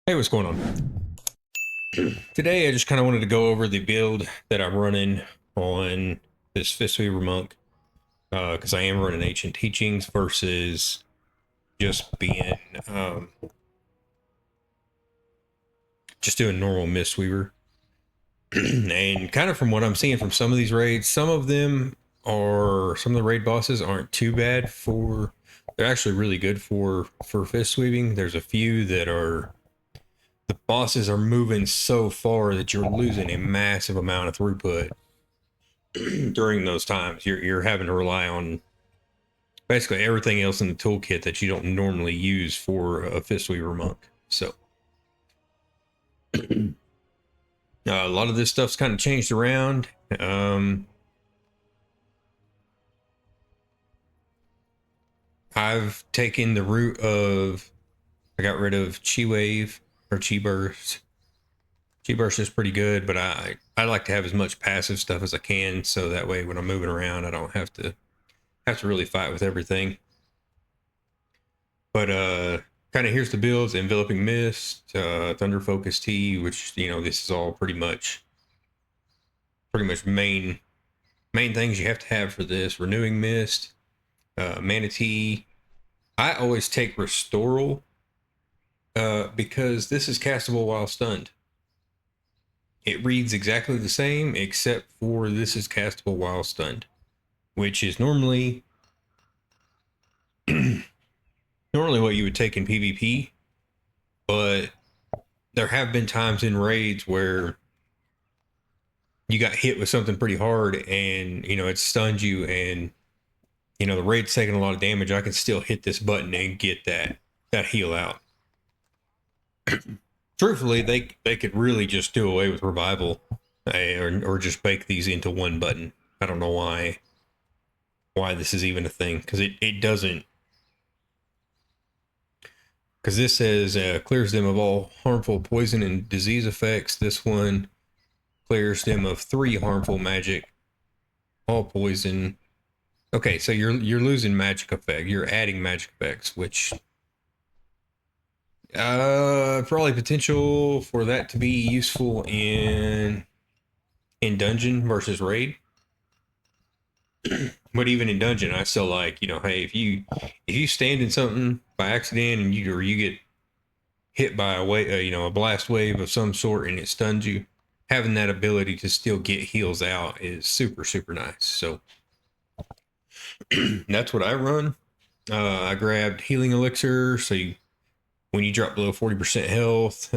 Hey, what's going on? Today, I just kind of wanted to go over the build that I'm running on this Mistweaver monk, because I am running ancient teachings versus just being just doing normal Mistweaver. And kind of from what I'm seeing from some of these raids, some of the raid bosses aren't too bad for. They're actually really good for fist weaving. There's a few that are the bosses are moving so far that you're losing a massive amount of throughput during those times. You're having to rely on basically everything else in the toolkit that you don't normally use for a Fistweaver monk. So a lot of this stuff's kind of changed around. I've taken the route of I got rid of Chi Wave or Chi Burst. Chi Burst is pretty good, but I like to have as much passive stuff as I can, so that way when I'm moving around, I don't have to really fight with everything. But kind of here's the builds: enveloping mist, thunder focus T, which this is all pretty much main things you have to have for this. Renewing mist, manatee. I always take restoral because this is castable while stunned. It reads exactly the same except for this is castable while stunned, which is normally normally what you would take in PvP, but there have been times in raids where you got hit with something pretty hard and it stunned you, and the raid's taking a lot of damage. I can still hit this button and get that heal out. Truthfully, they could really just do away with revival, or just bake these into one button. I don't know why this is even a thing, because it doesn't, because this says clears them of all harmful poison and disease effects. This one clears them of 3 harmful magic, all poison. Okay, so you're losing magic effect. You're adding magic effects, which probably potential for that to be useful in dungeon versus raid. But even in dungeon, I still like, hey, if you stand in something by accident and you get hit by a wave, a blast wave of some sort, and it stuns you, having that ability to still get heals out is super super nice. So that's what I run. I grabbed healing elixir, so when you drop below 40% health,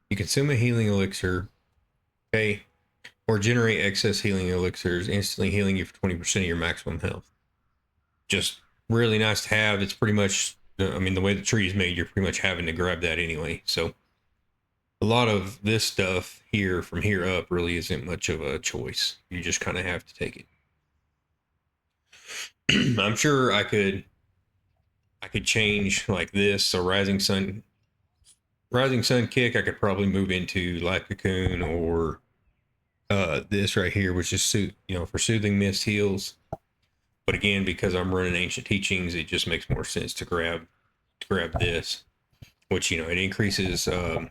you consume a healing elixir, okay, or generate excess healing elixirs, instantly healing you for 20% of your maximum health. Just really nice to have. It's pretty much, I mean, the way the tree is made, you're pretty much having to grab that anyway. So a lot of this stuff here from here up really isn't much of a choice. You just kind of have to take it. I'm sure I could change like this. So rising sun kick, I could probably move into light cocoon, or this right here, which is for soothing mist heals. But again, because I'm running ancient teachings, it just makes more sense to grab this, which it increases. Well,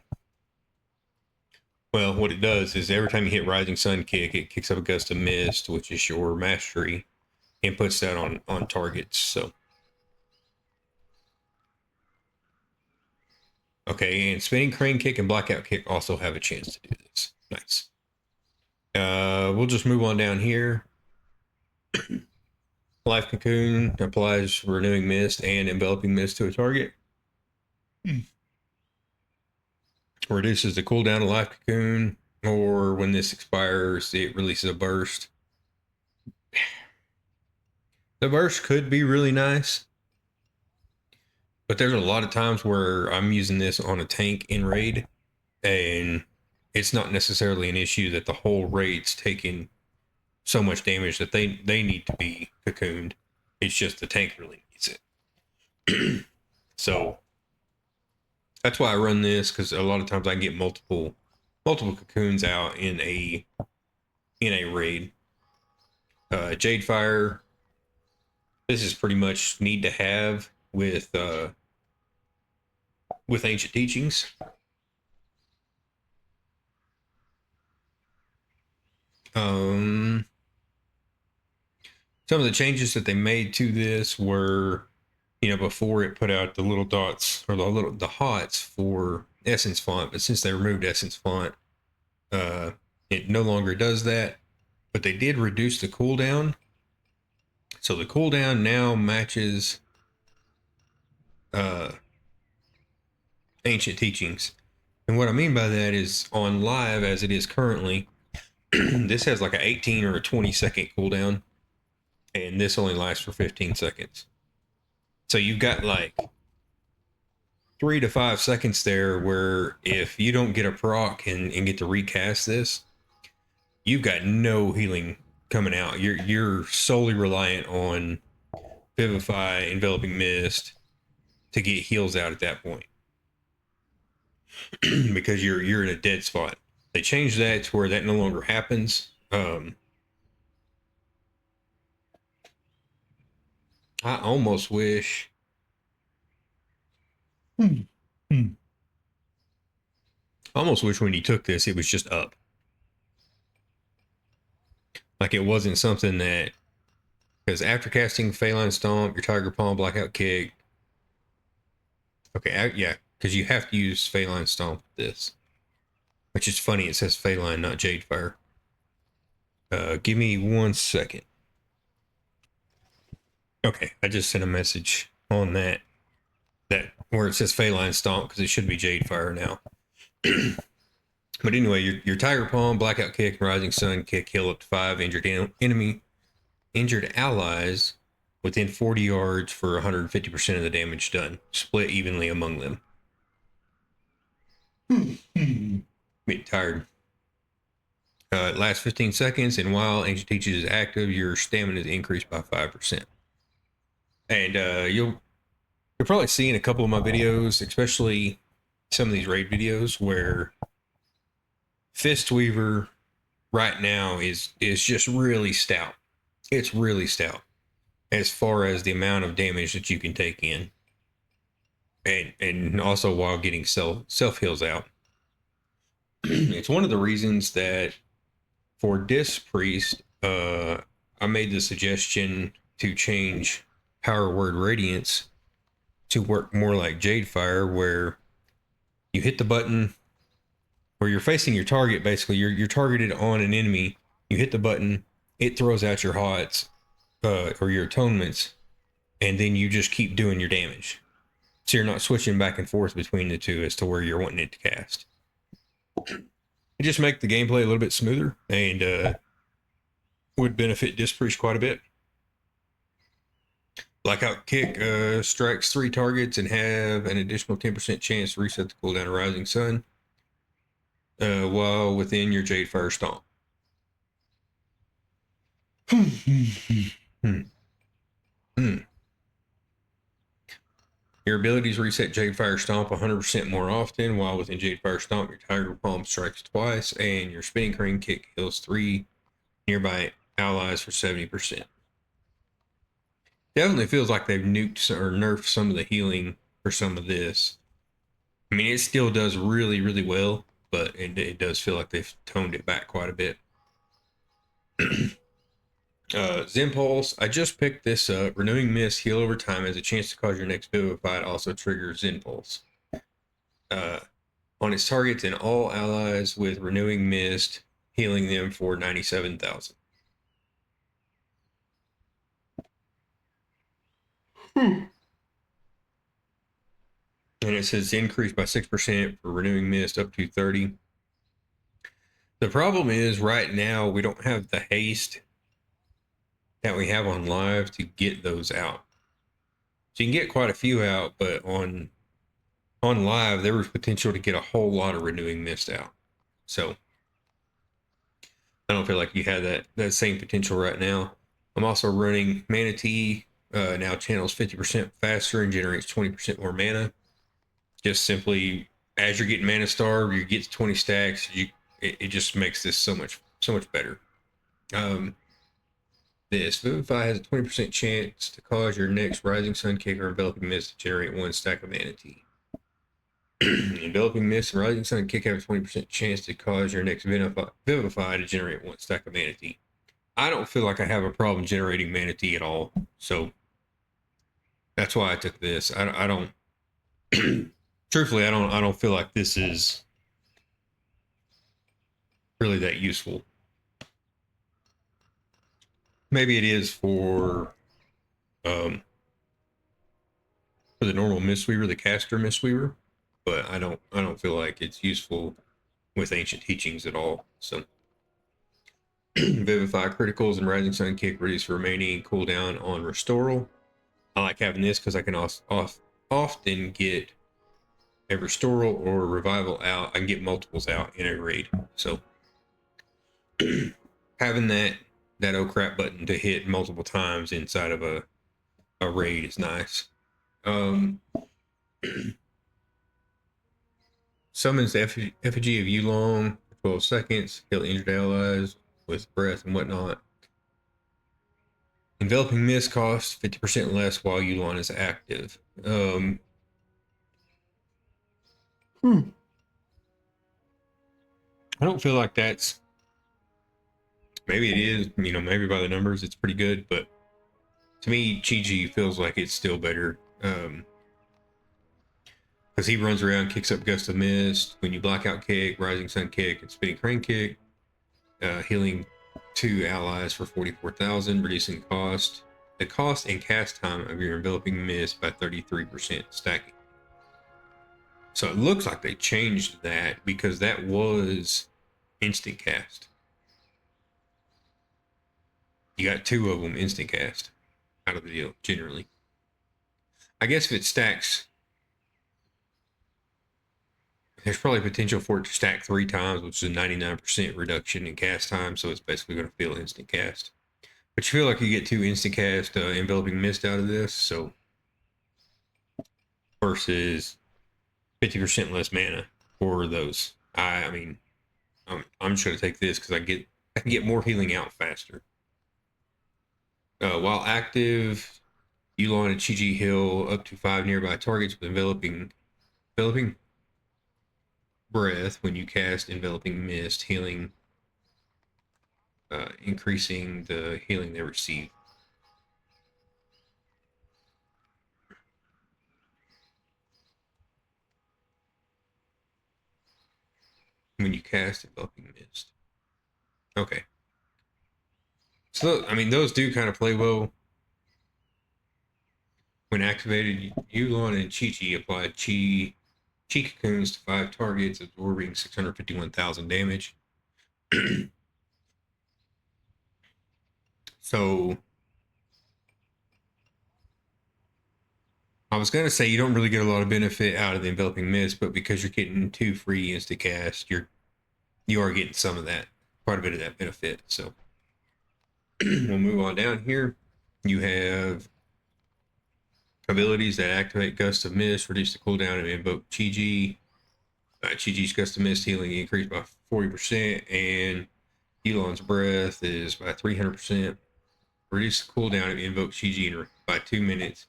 what it does is every time you hit rising sun kick, it kicks up a gust of mist, which is your mastery, and puts that on targets. So okay, and spinning crane kick and blackout kick also have a chance to do this. Nice. We'll just move on down here. Life cocoon applies renewing mist and enveloping mist to a target. Reduces the cooldown of life cocoon, or when this expires, it releases a burst. The burst could be really nice, but there's a lot of times where I'm using this on a tank in raid, and it's not necessarily an issue that the whole raid's taking so much damage that they need to be cocooned. It's just the tank really needs it. So that's why I run this, because a lot of times I can get multiple cocoons out in a raid. Jade Fire. This is pretty much need to have with with Ancient Teachings. Some of the changes that they made to this were, before it put out the little dots or the hots for Essence font, but since they removed Essence font, it no longer does that. But they did reduce the cooldown, so the cooldown now matches Ancient Teachings. And what I mean by that is on live, as it is currently, this has like an 18 or a 20-second cooldown, and this only lasts for 15 seconds. So you've got like 3 to 5 seconds there where if you don't get a proc and get to recast this, you've got no healing coming out. You're solely reliant on Vivify, Enveloping Mist to get heals out at that point. Because you're in a dead spot. They changed that to where that no longer happens. I almost wish. I almost wish when you took this, it was just up. Like it wasn't something that, because after casting Feline Stomp, your Tiger Palm, Blackout Kick. Okay, yeah, because you have to use Feline Stomp with this. Which is funny, it says Feline, not Jadefire. Give me 1 second. Okay, I just sent a message on that where it says Feline Stomp because it should be Jadefire now. But anyway, your Tiger Palm, Blackout Kick, Rising Sun Kick heal up to 5 injured allies within 40 yards for 150% of the damage done, split evenly among them. Getting tired. It lasts 15 seconds, and while Ancient Teachings is active, your stamina is increased by 5%. And you'll probably see in a couple of my videos, especially some of these raid videos, where Mistweaver right now is just really stout. It's really stout as far as the amount of damage that you can take in, and also while getting self heals out. It's one of the reasons that for Disc Priest, I made the suggestion to change Power Word Radiance to work more like Jadefire, where you hit the button where you're facing your target. Basically, you're targeted on an enemy. You hit the button, it throws out your hots or your atonements, and then you just keep doing your damage. So you're not switching back and forth between the two as to where you're wanting it to cast. It just makes the gameplay a little bit smoother and would benefit Disc Priest quite a bit. Blackout Kick strikes 3 targets and have an additional 10% chance to reset the cooldown of Rising Sun while within your Jadefire Stomp. Your abilities reset Jadefire Stomp 100% more often, while within Jadefire Stomp, your Tiger Palm strikes twice, and your Spinning Crane Kick heals 3 nearby allies for 70%. Definitely feels like they've nuked or nerfed some of the healing for some of this. I mean, it still does really, really well, but it does feel like they've toned it back quite a bit. Zenpulse, I just picked this up. Renewing Mist, heal over time, has a chance to cause your next Vivify. It also triggers Zenpulse. On its targets and all allies with Renewing Mist, healing them for 97,000. And it says increased by 6% for Renewing Mist up to 30. The problem is right now we don't have the haste that we have on live to get those out. So you can get quite a few out, but on live there was potential to get a whole lot of Renewing Mist out. So I don't feel like you have that same potential right now. I'm also running Manatee. Now channels 50% faster and generates 20% more mana. Just simply, as you're getting Mana Star, you get to 20 stacks. It just makes this so much better. This Vivify has a 20% chance to cause your next Rising Sun Kick or Enveloping Mist to generate 1 stack of Manatee. Enveloping Mist and Rising Sun Kick have a 20% chance to cause your next Vivify to generate one stack of Mana Tea. I don't feel like I have a problem generating Mana Tea at all, so that's why I took this. I don't. Truthfully, I don't feel like this is really that useful. Maybe it is um for the normal Mistweaver, the caster Mistweaver, but I don't feel like it's useful with ancient teachings at all. So Vivify criticals and Rising Sun Kick reduce remaining cooldown on Restoral. I like having this because I can often get a Restoral or a Revival out. I can get multiples out in a raid. So having that oh crap button to hit multiple times inside of a raid is nice. Summons the effigy of Yulong for 12 seconds. Heal injured allies with breath and whatnot. Enveloping Mist costs 50% less while Yulon is active. I don't feel like that's. Maybe it is, maybe by the numbers it's pretty good, but to me, Chi-Ji feels like it's still better. Because he runs around, kicks up Gust of Mist. When you Blackout Kick, Rising Sun Kick, and Spinning Crane Kick, healing 2 allies for 44,000, reducing the cost and cast time of your Enveloping Mist by 33%, stacking. So it looks like they changed that because that was instant cast. You got 2 of them instant cast out of the deal, generally. I guess if it stacks, there's probably potential for it to stack 3 times, which is a 99% reduction in cast time, so it's basically going to feel instant cast. But you feel like you get 2 instant cast Enveloping Mist out of this, so versus 50% less mana for those. I mean, I'm just going to take this because I can get more healing out faster. While active, Yulon and Chi-Ji heal up to 5 nearby targets with enveloping breath when you cast Enveloping Mist, healing, increasing the healing they receive. When you cast Enveloping Mist. Okay. So, I mean, those do kind of play well. When activated, Yulon and Chi-Chi apply Chi cocoons to 5 targets, absorbing 651,000 damage. So, I was going to say you don't really get a lot of benefit out of the Enveloping Mist, but because you're getting 2 free instant cast, you are getting some of that, quite a bit of that benefit. So, we'll move on down here. You have abilities that activate Gust of Mist, reduce the cooldown, and invoke Chi-Ji. Chi-Ji's Gust of Mist healing increased by 40%, and Elon's Breath is by 300%. Reduce the cooldown of invoke Chi-Ji by 2 minutes,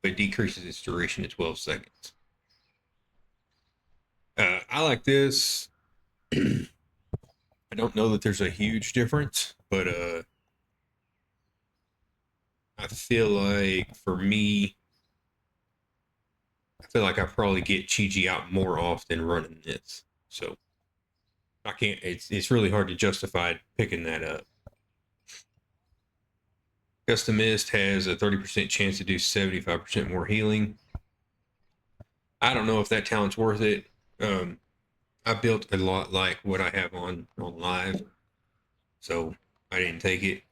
but decreases its duration to 12 seconds. I like this. I don't know that there's a huge difference, but I feel like for me, I feel like I probably get Chi-Ji out more often running this. So I can't. It's really hard to justify picking that up. Gust of Mist has a 30% chance to do 75% more healing. I don't know if that talent's worth it. I built a lot like what I have on live, so I didn't take it.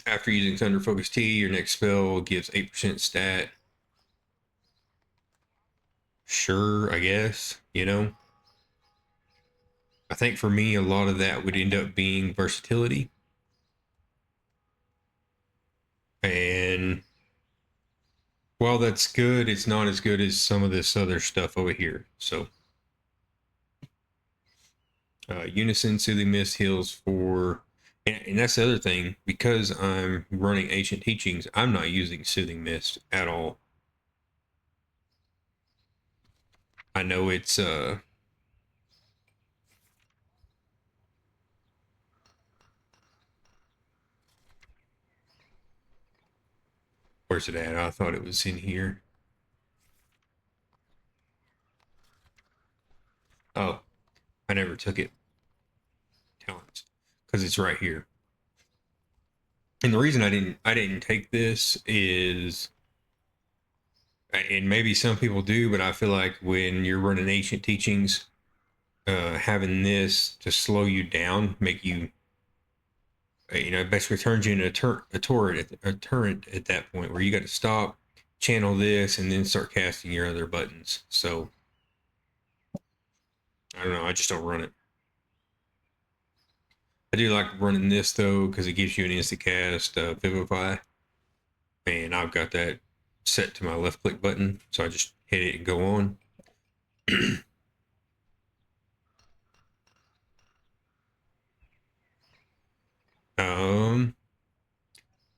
After using Thunder Focus T, your next spell gives 8% stat. Sure, I guess, I think for me, a lot of that would end up being versatility. And while that's good, it's not as good as some of this other stuff over here. So, Unison Soothing Mist heals for, and that's the other thing, because I'm running Ancient Teachings, I'm not using Soothing Mist at all. I know it's where's it at? I thought it was in here. Oh, I never took it. Talents, because it's right here. And the reason I didn't take this is, and maybe some people do, but I feel like when you're running ancient teachings, having this to slow you down, make you, basically turns you into a turret at that point where you got to stop, channel this, and then start casting your other buttons. So I don't know. I just don't run it. I do like running this though because it gives you an instant cast, Vivify, and I've got that set to my left click button, so I just hit it and go on. um,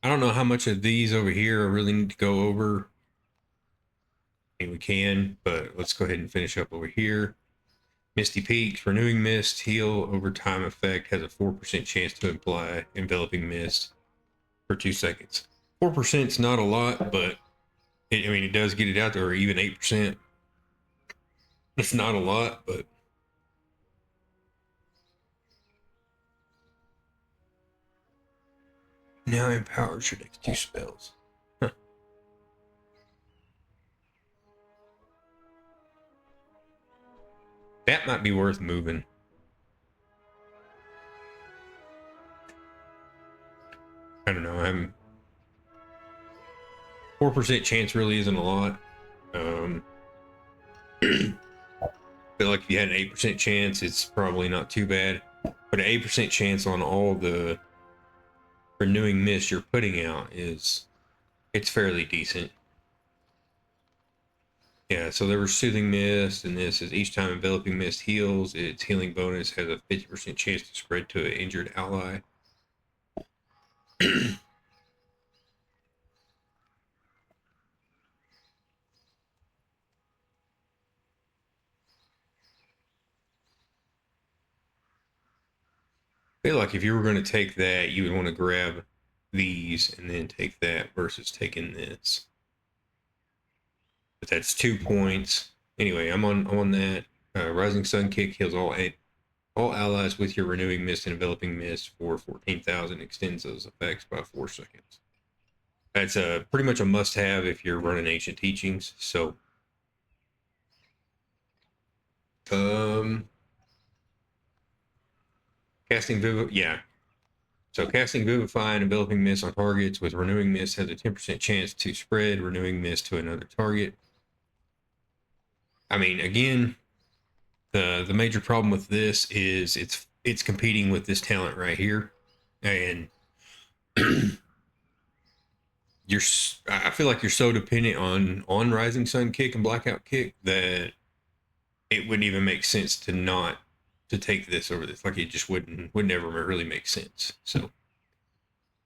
I don't know how much of these over here I really need to go over. I mean, we can, but let's go ahead and finish up over here. Misty Peaks, Renewing Mist, Heal over time effect has a 4% chance to apply Enveloping Mist for 2 seconds. 4% is not a lot, but it does get it out there, or even 8%. It's not a lot, but now empowers your next 2 spells. Huh. That might be worth moving. I don't know. I'm 4% chance really isn't a lot. Feel like if you had an 8% chance, it's probably not too bad. But an 8% chance on all the renewing mist you're putting out it's fairly decent. Yeah, so there was soothing mist, and this is each time enveloping mist heals, its healing bonus has a 50% chance to spread to an injured ally. I feel like if you were going to take that, you would want to grab these and then take that versus taking this. But that's 2 points. Anyway, I'm on that. Rising Sun Kick heals all allies with your renewing mist and enveloping mist for 14,000. Extends those effects by 4 seconds. That's pretty much a must-have if you're running ancient teachings. So, um, yeah. So casting Vivify and enveloping mist on targets with renewing mist has a 10% chance to spread renewing mist to another target. I mean, again, the major problem with this is it's competing with this talent right here, and you're I feel like you're so dependent on Rising Sun Kick and Blackout Kick that it wouldn't even make sense to not to take this over this. Like it just would never really make sense. So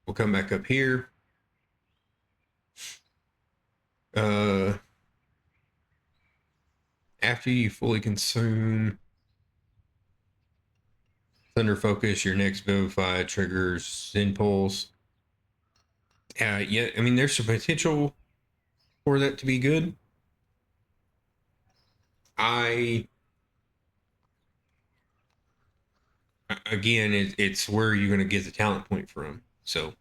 we'll come back up here. Uh, After you fully consume Thunder Focus, your next Vivify triggers Impulse. Yeah, I mean, there's some potential for that to be good. I Again, it's where you're going to get the talent point from. So,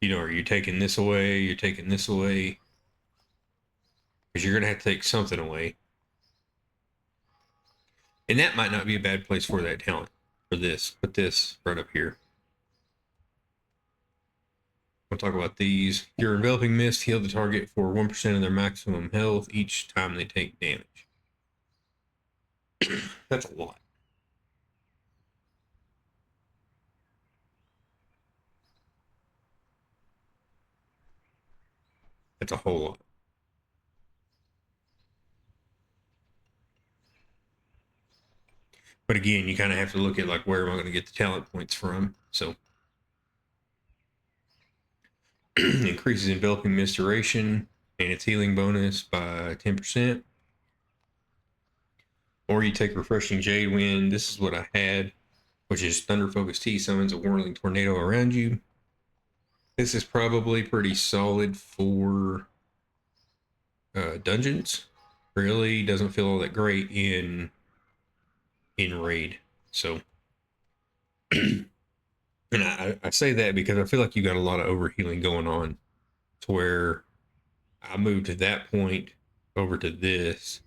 are you taking this away? You're taking this away because you're going to have to take something away, and that might not be a bad place for that talent for this. Put this right up here. We'll talk about these. Your enveloping mist heal the target for 1% of their maximum health each time they take damage. That's a lot. That's a whole lot. But again, you kind of have to look at like where am I going to get the talent points from. So increases enveloping mist duration and its healing bonus by 10%. Or you take Refreshing Jade Wind. This is what I had, which is Thunder Focus T summons a whirling tornado around you. This is probably pretty solid for dungeons. Really doesn't feel all that great in raid. So, and I say that because I feel like you got a lot of overhealing going on, to where I moved to that point over to this,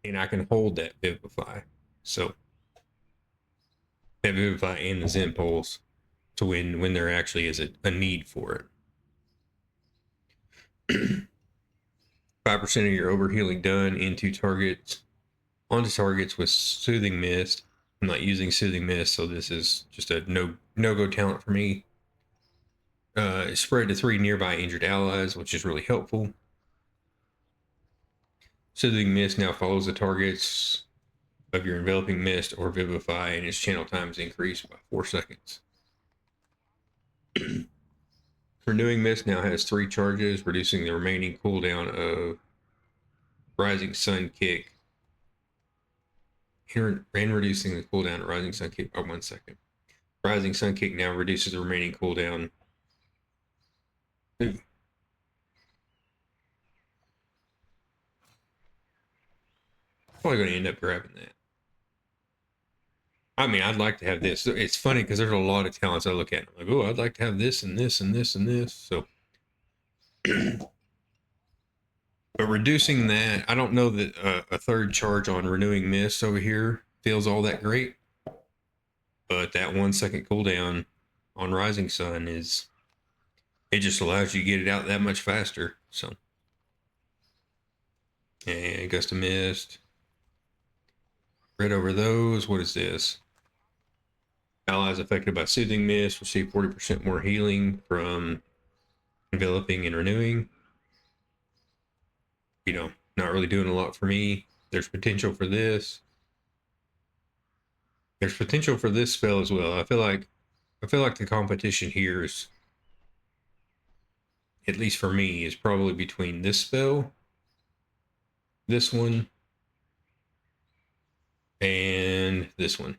and I can hold that Vivify. So that Vivify and the Zen Pulse to when there actually is a need for it. 5% of your overhealing done onto targets with Soothing Mist. I'm not using Soothing Mist, so this is just a no-go talent for me. Spread to 3 nearby injured allies, which is really helpful. Soothing Mist now follows the targets of your Enveloping Mist or Vivify, and its channel time is increased by 4 seconds. Renewing Mist now has 3 charges, reducing the remaining cooldown of Rising Sun Kick, and reducing the cooldown of Rising Sun Kick by 1 second. Rising Sun Kick now reduces the remaining cooldown. Ooh. Probably going to end up grabbing that. I mean, I'd like to have this. It's funny because there's a lot of talents I look at. I'm like, oh, I'd like to have this and this and this and this. So, but reducing that, I don't know that a third charge on Renewing Mist over here feels all that great. But that 1 second cooldown on Rising Sun it just allows you to get it out that much faster. So, and Gust of Mist. Read over those. What is this? Allies affected by Soothing Mist receive 40% more healing from Enveloping and Renewing. Not really doing a lot for me. There's potential for this. There's potential for this spell as well. I feel like the competition here is, at least for me, is probably between this spell, this one, and this one.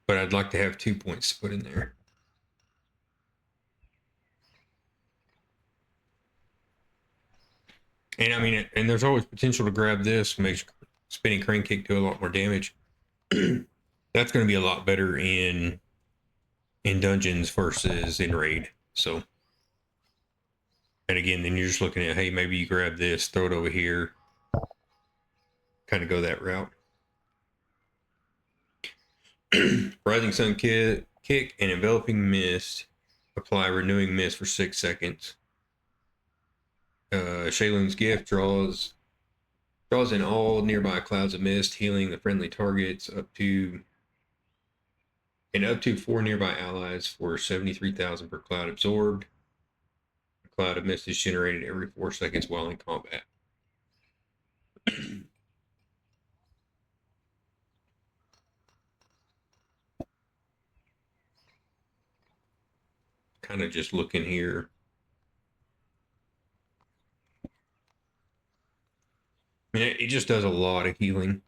But I'd like to have 2 points put in there. And I mean, and there's always potential to grab this, makes Spinning Crane Kick do a lot more damage. That's going to be a lot better in dungeons versus in raid. So, and again, then you're just looking at, hey, maybe you grab this, throw it over here, kind of go that route. Rising Sun Kick and Enveloping Mist. Apply Renewing Mist for 6 seconds. Shaylun's Gift draws in all nearby clouds of mist, healing the friendly targets up to 4 nearby allies for 73,000 per cloud absorbed. A cloud of mist is generated every 4 seconds while in combat. Kind of just looking here. I mean, it just does a lot of healing.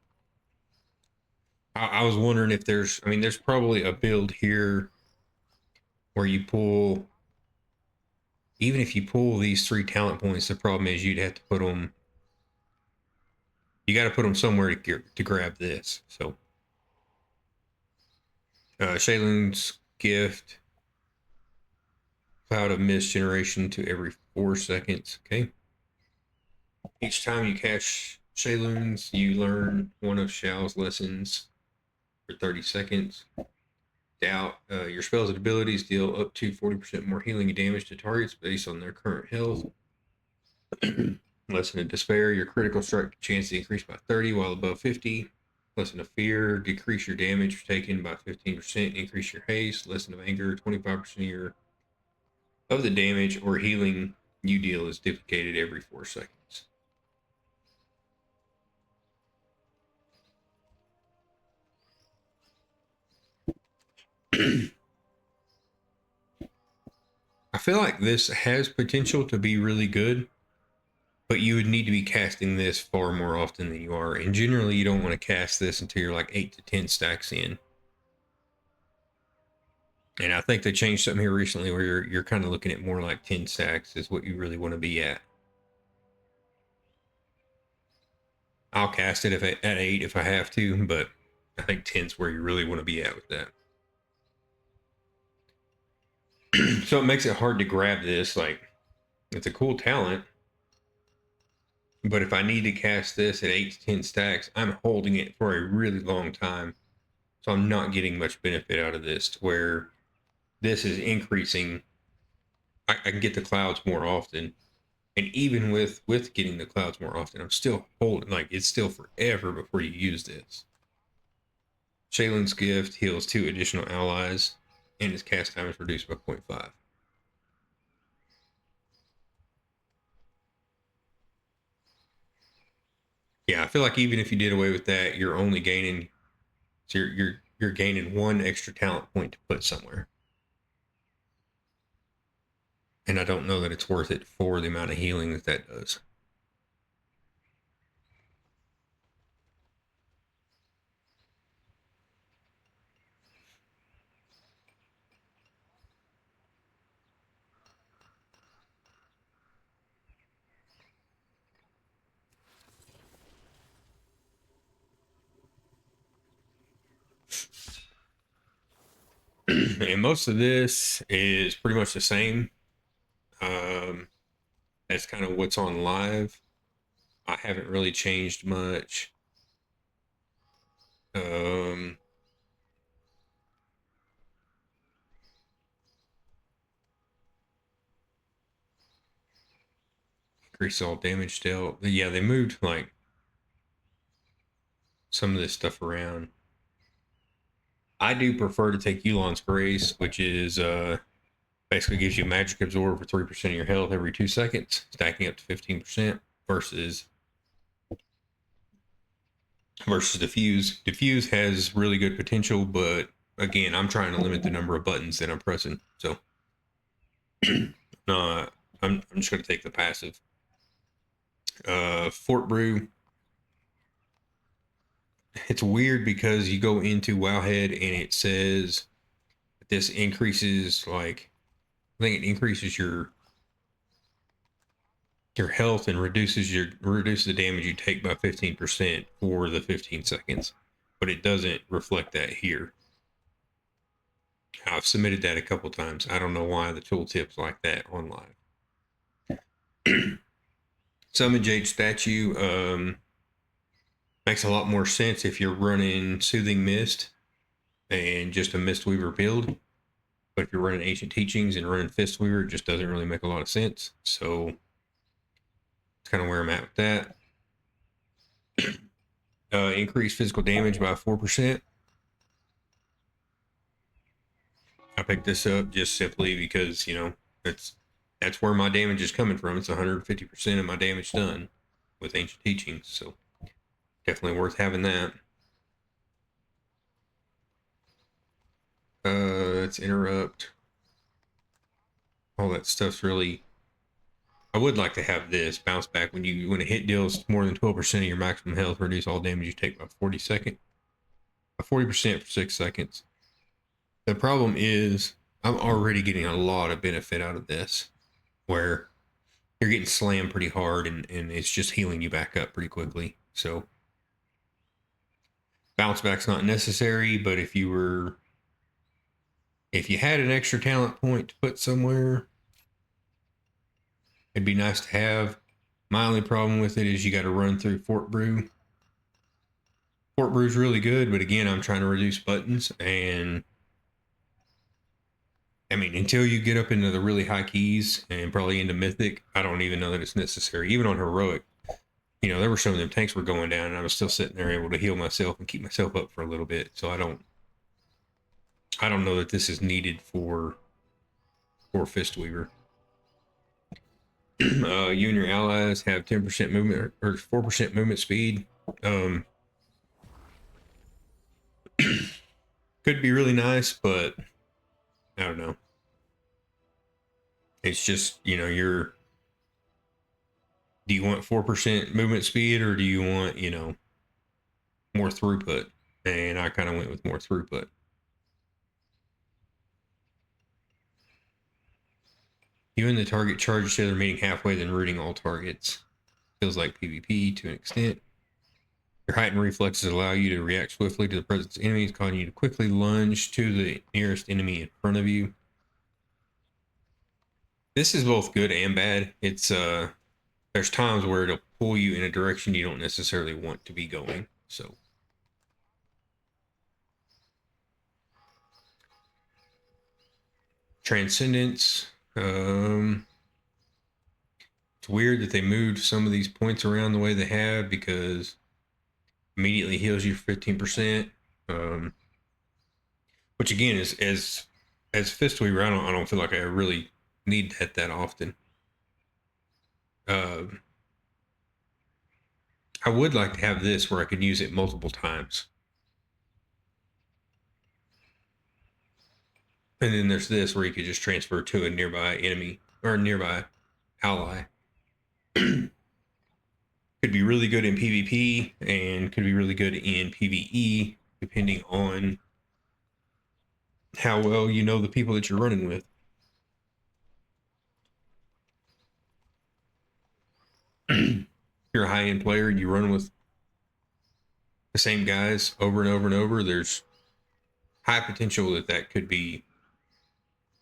I was wondering if there's probably a build here where you pull, even if you pull these 3 talent points, the problem is you'd have to put them, you got to put them somewhere to grab this. So, Shaylun's Gift, Cloud of Mist generation to every 4 seconds. Okay. Each time you cast Shaylun's, you learn one of Shao's lessons for 30 seconds. Doubt. Your spells and abilities deal up to 40% more healing and damage to targets based on their current health. Lesson of Despair. Your critical strike chance to increase by 30 while above 50. Lesson of Fear. Decrease your damage taken by 15%. Increase your haste. Lesson of Anger. 25% of the damage or healing you deal is duplicated every 4 seconds. I feel like this has potential to be really good, but you would need to be casting this far more often than you are. And generally, you don't want to cast this until you're like 8 to 10 stacks in. And I think they changed something here recently where you're kind of looking at more like 10 stacks is what you really want to be at. I'll cast it at 8 if I have to, but I think 10's where you really want to be at with that. So it makes it hard to grab this. Like, it's a cool talent, but if I need to cast this at 8 to 10 stacks, I'm holding it for a really long time. So I'm not getting much benefit out of this to where this is increasing. I can get the clouds more often. And even with getting the clouds more often, I'm still holding, like, it's still forever before you use this. Shaylin's gift heals 2 additional allies, and his cast time is reduced by 0.5. Yeah, I feel like even if you did away with that, you're only gaining, so you're gaining 1 extra talent point to put somewhere. And I don't know that it's worth it for the amount of healing that that does. And most of this is pretty much the same. That's kind of what's on live. I haven't really changed much. Increase all damage dealt. Yeah, they moved like some of this stuff around. I do prefer to take Yulon's Grace, which is basically gives you magic absorb for 3% of your health every 2 seconds, stacking up to 15% versus diffuse. Diffuse has really good potential, but again, I'm trying to limit the number of buttons that I'm pressing. So I'm just going to take the passive. Fort Brew. It's weird because you go into Wowhead and it says that this increases, like, I think it increases your health and reduces the damage you take by 15% for the 15 seconds, but it doesn't reflect that here. I've submitted that a couple times. I don't know why the tooltip's like that on live. Summon Jade Statue makes a lot more sense if you're running Soothing Mist and just a Mistweaver build. But if you're running Ancient Teachings and running Fistweaver, it just doesn't really make a lot of sense. So it's kind of where I'm at with that. Increase physical damage by 4%. I picked this up just simply because, that's where my damage is coming from. It's 150% of my damage done with Ancient Teachings. So definitely worth having that. Let's interrupt. All that stuff's really. I would like to have this bounce back when a hit deals more than 12% of your maximum health, reduce all damage you take by 40% for 6 seconds. The problem is I'm already getting a lot of benefit out of this, where you're getting slammed pretty hard and it's just healing you back up pretty quickly. So bounce back's not necessary, but if you had an extra talent point to put somewhere, it'd be nice to have. My only problem with it is you got to run through Fort Brew. Fort Brew's really good, but again, I'm trying to reduce buttons, and I mean, until you get up into the really high keys and probably into Mythic, I don't even know that it's necessary. Even on Heroic, there were some of them tanks were going down, and I was still sitting there able to heal myself and keep myself up for a little bit. So I don't know that this is needed for Fistweaver. You and your allies have 10% movement or 4% movement speed. Could be really nice, but I don't know. It's just, you know, do you want 4% movement speed or do you want, you know, more throughput? And I kind of went with more throughput. You and the target charge each other, meeting halfway, then rooting all targets. Feels like PvP to an extent. Your heightened reflexes allow you to react swiftly to the presence of enemies, causing you to quickly lunge to the nearest enemy in front of you. This is both good and bad. It's there's times where it'll pull you in a direction you don't necessarily want to be going. So Transcendence. It's weird that they moved some of these points around the way they have because immediately heals you for 15%. Which again is as Fistweaver, I don't feel like I really need that often. I would like to have this where I could use it multiple times. And then there's this where you could just transfer to a nearby enemy or nearby ally. Could be really good in PvP and could be really good in PvE, depending on how well you know the people that you're running with. If you're a high-end player and you run with the same guys over and over and over, there's high potential that could be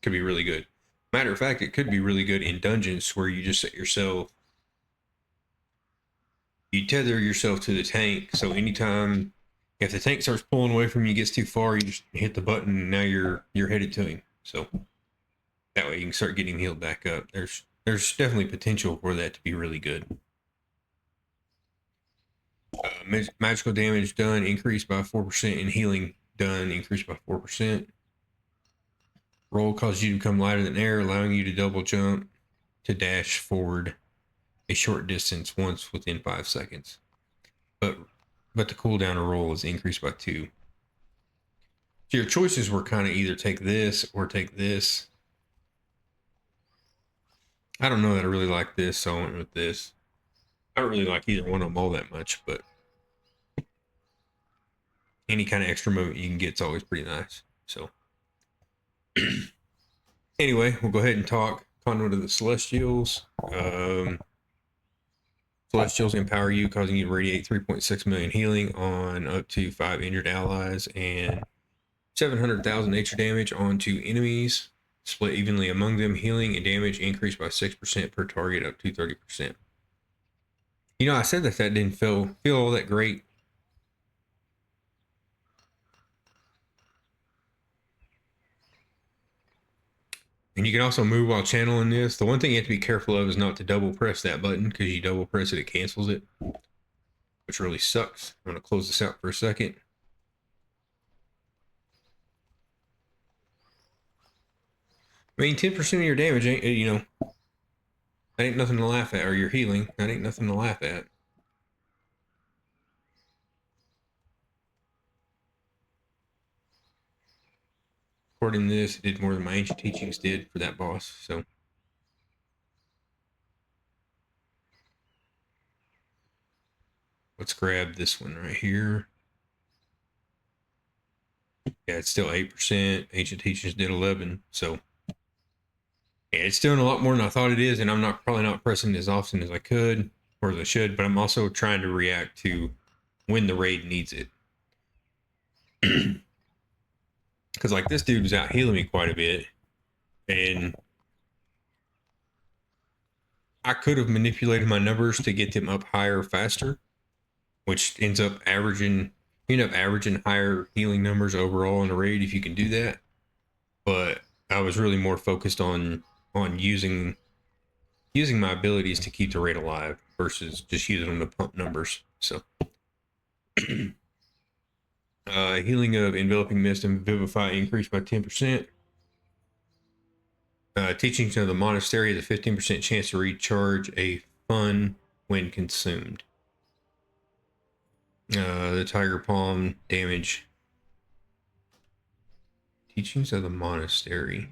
really good. Matter of fact, it could be really good in dungeons where you just set yourself, you tether yourself to the tank. So anytime if the tank starts pulling away from you, gets too far, you just hit the button and now you're headed to him. So that way you can start getting healed back up. There's definitely potential for that to be really good. Magical damage done increased by 4%, and healing done increased by 4%. Roll causes you to become lighter than air, allowing you to double jump to dash forward a short distance once within 5 seconds. But the cooldown of roll is increased by 2. So your choices were kind of either take this or take this. I don't know that I really like this, so I went with this. I don't really like either one of them all that much, but any kind of extra movement you can get is always pretty nice. So anyway, we'll go ahead and talk Conduit of the Celestials. Celestials empower you, causing you to radiate 3.6 million healing on up to 5 injured allies and 700,000 nature damage onto enemies, split evenly among them. Healing and damage increased by 6% per target, up to 30%. You know, I said that didn't feel all that great. And you can also move while channeling this. The one thing you have to be careful of is not to double press that button, because you double press it, it cancels it, which really sucks. I'm going to close this out for a second. I mean, 10% of your damage ain't, you know, that ain't nothing to laugh at, or your healing, that ain't nothing to laugh at. According to this, it did more than my ancient teachings did for that boss, so. Let's grab this one right here. Yeah, it's still 8%. Ancient teachings did 11, so. Yeah, it's doing a lot more than I thought it is, and I'm probably not pressing as often as I could, or as I should, but I'm also trying to react to when the raid needs it. Because like this dude was out healing me quite a bit, and I could have manipulated my numbers to get them up higher faster, which ends up averaging higher healing numbers overall in a raid if you can do that. But I was really more focused on using my abilities to keep the raid alive versus just using them to pump numbers. So healing of enveloping mist and vivify increased by 10%. Teachings of the monastery has a 15% chance to recharge a fun when consumed. The tiger palm damage. Teachings of the monastery.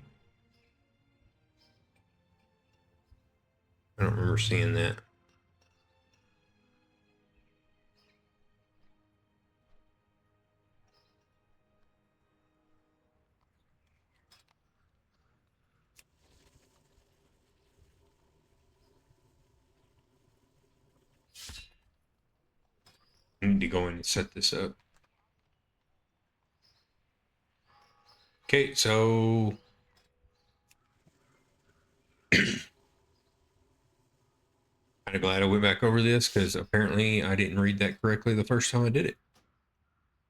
I don't remember seeing that. I need to go in and set this up. Okay, so kind of glad I went back over this because apparently I didn't read that correctly the first time I did it.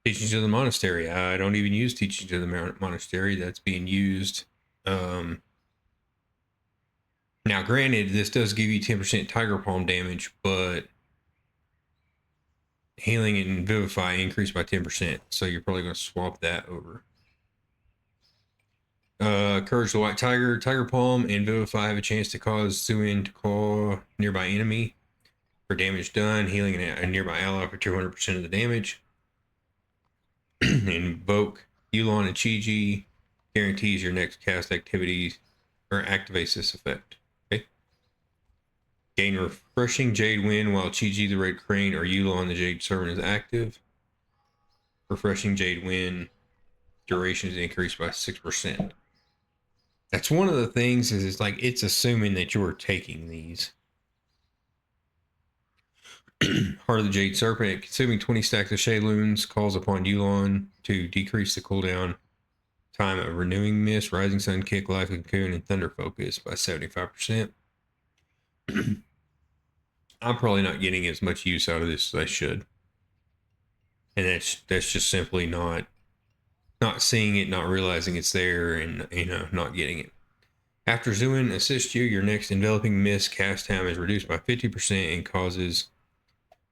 Teachings of the Monastery. I don't even use Teachings of the Monastery. That's being used. Now, granted, this does give you 10% Tiger Palm damage, but Healing and Vivify increase by 10%. So you're probably going to swap that over. Courage the White Tiger. Tiger Palm and Vivify have a chance to cause Zuin to claw nearby enemy for damage done. Healing a nearby ally for 200% of the damage. Invoke Yulon and Chi-Ji guarantees your next cast activity or activates this effect. Okay. Gain refreshing Jade Wind while Chi-Ji the Red Crane or Yulon the Jade Servant is active. Refreshing Jade Wind duration is increased by 6%. That's one of the things is it's like it's assuming that you're taking these. Heart of the Jade Serpent, consuming 20 stacks of Shayloons, calls upon Yulon to decrease the cooldown time of Renewing Mist, Rising Sun Kick, Life Cocoon, and Thunder Focus by 75%. I'm probably not getting as much use out of this as I should. And that's just simply not seeing it, not realizing it's there, and not getting it. After Zuin assists you, your next Enveloping Mist cast time is reduced by 50% and causes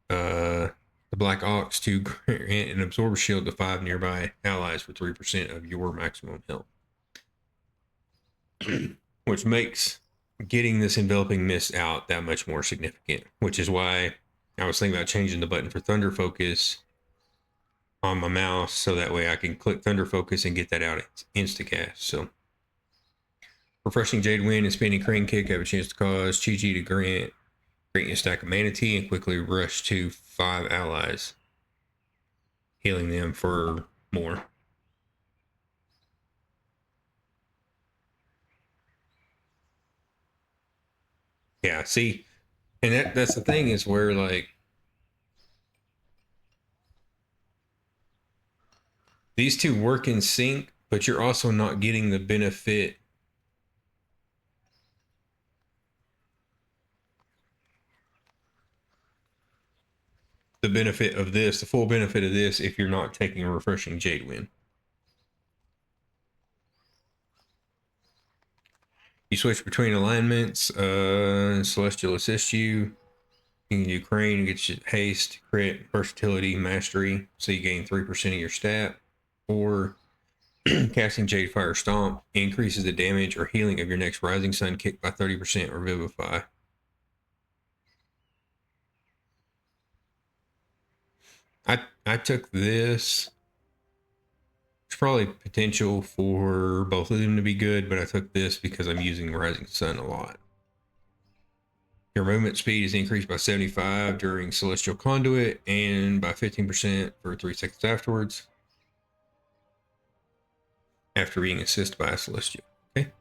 the Black Ox to grant an Absorb Shield to 5 nearby allies for 3% of your maximum health. Which makes getting this Enveloping Mist out that much more significant, which is why I was thinking about changing the button for Thunder Focus on my mouse so that way I can click Thunder Focus and get that out instacast. So Refreshing Jade Wind and Spinning Crane Kick have a chance to cause Chi-Ji to grant you a stack of Mana Tea and quickly rush to 5 allies, healing them for more. Yeah, see, and that's the thing is where like these two work in sync, but you're also not getting the benefit of this, the full benefit of this, if you're not taking a Refreshing Jade Wind. You switch between alignments. Celestial assists you. You can do Crane, get you haste, crit, versatility, mastery, so you gain 3% of your stat. Or casting Jade Fire Stomp increases the damage or healing of your next Rising Sun Kick by 30% or Vivify. I took this. There's probably potential for both of them to be good, but I took this because I'm using Rising Sun a lot. Your movement speed is increased by 75 during Celestial Conduit and by 15% for 3 seconds afterwards after being assisted by a Celestial. Okay.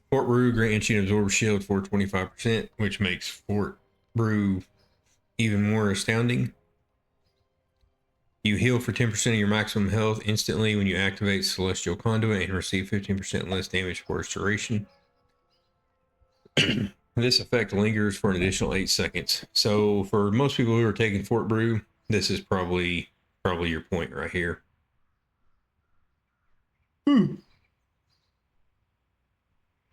Fort Brew grants you an Absorb Shield for 25%, which makes Fort Brew even more astounding. You heal for 10% of your maximum health instantly when you activate Celestial Conduit and receive 15% less damage for its duration. This effect lingers for an additional 8 seconds. So for most people who are taking Fort Brew, this is probably your point right here.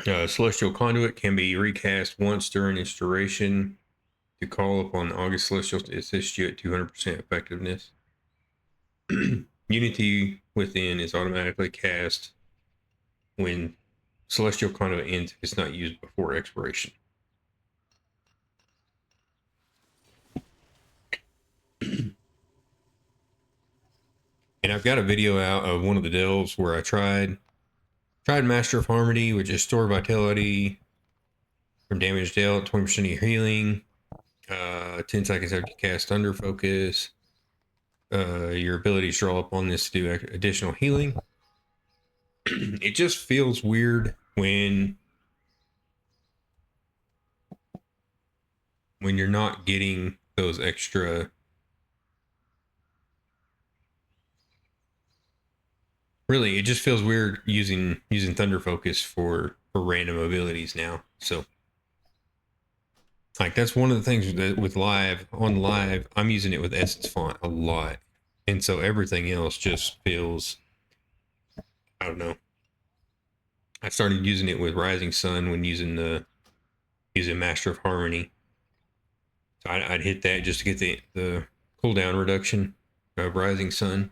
Celestial Conduit can be recast once during its duration to call upon August Celestial to assist you at 200% effectiveness. Unity Within is automatically cast when Celestial Conduit ends if it's not used before expiration. And I've got a video out of one of the delves where I tried Master of Harmony, which is Store Vitality, from damage dealt, 20% of your healing. 10 seconds after you cast Thunder Focus. Your abilities draw upon this to do additional healing. It just feels weird when you're not getting those extra. Really, it just feels weird using Thunder Focus for random abilities now. So, like, that's one of the things that with live, I'm using it with Essence Font a lot, and so everything else just feels, I don't know. I started using it with Rising Sun when using Master of Harmony. So I'd hit that just to get the cooldown reduction of Rising Sun.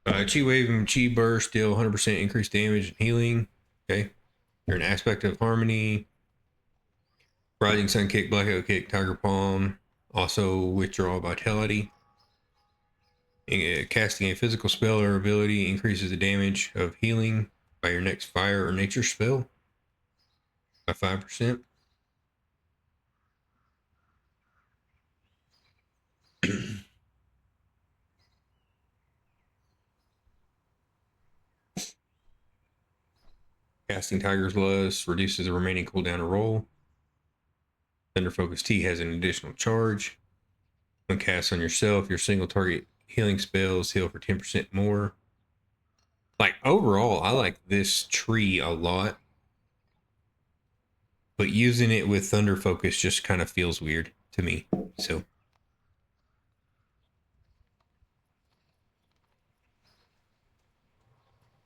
Chi Wave and Chi Burst deal 100% increased damage and healing. Okay. You're an aspect of Harmony. Rising Sun Kick, Blackout Kick, Tiger Palm. Also withdraw Vitality. Casting a physical spell or ability increases the damage of healing by your next fire or nature spell by 5%. Casting Tiger's Lust reduces the remaining cooldown to roll. Thunder Focus T has an additional charge. When cast on yourself, your single target healing spells heal for 10% more. Like, overall, I like this tree a lot. But using it with Thunder Focus just kind of feels weird to me. So.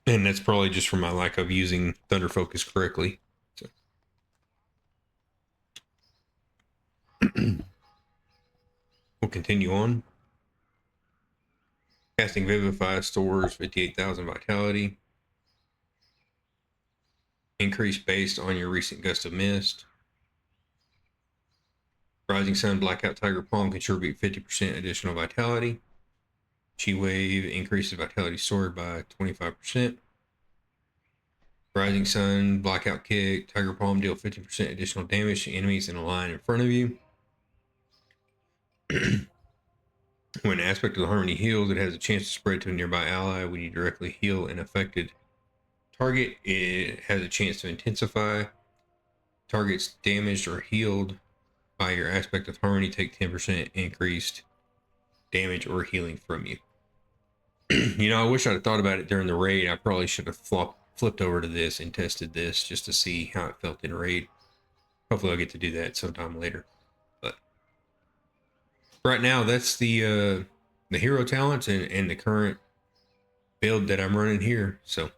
And that's probably just from my lack of using Thunder Focus correctly. So. We'll continue on. Casting Vivify stores 58,000 vitality. Increase based on your recent Gust of Mist. Rising Sun, Blackout, Tiger Palm contribute 50% additional vitality. Chi Wave increases vitality sword by 25%. Rising Sun, Blackout Kick, Tiger Palm deal 50% additional damage to enemies in a line in front of you. When Aspect of the Harmony heals, it has a chance to spread to a nearby ally. When you directly heal an affected target, it has a chance to intensify. Targets damaged or healed by your Aspect of Harmony take 10% increased damage or healing from you. You know, I wish I'd have thought about it during the raid. I probably should have flipped over to this and tested this just to see how it felt in raid. Hopefully I'll get to do that sometime later. But right now, that's the hero talents and the current build that I'm running here. So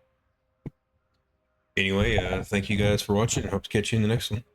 anyway, thank you guys for watching. I hope to catch you in the next one.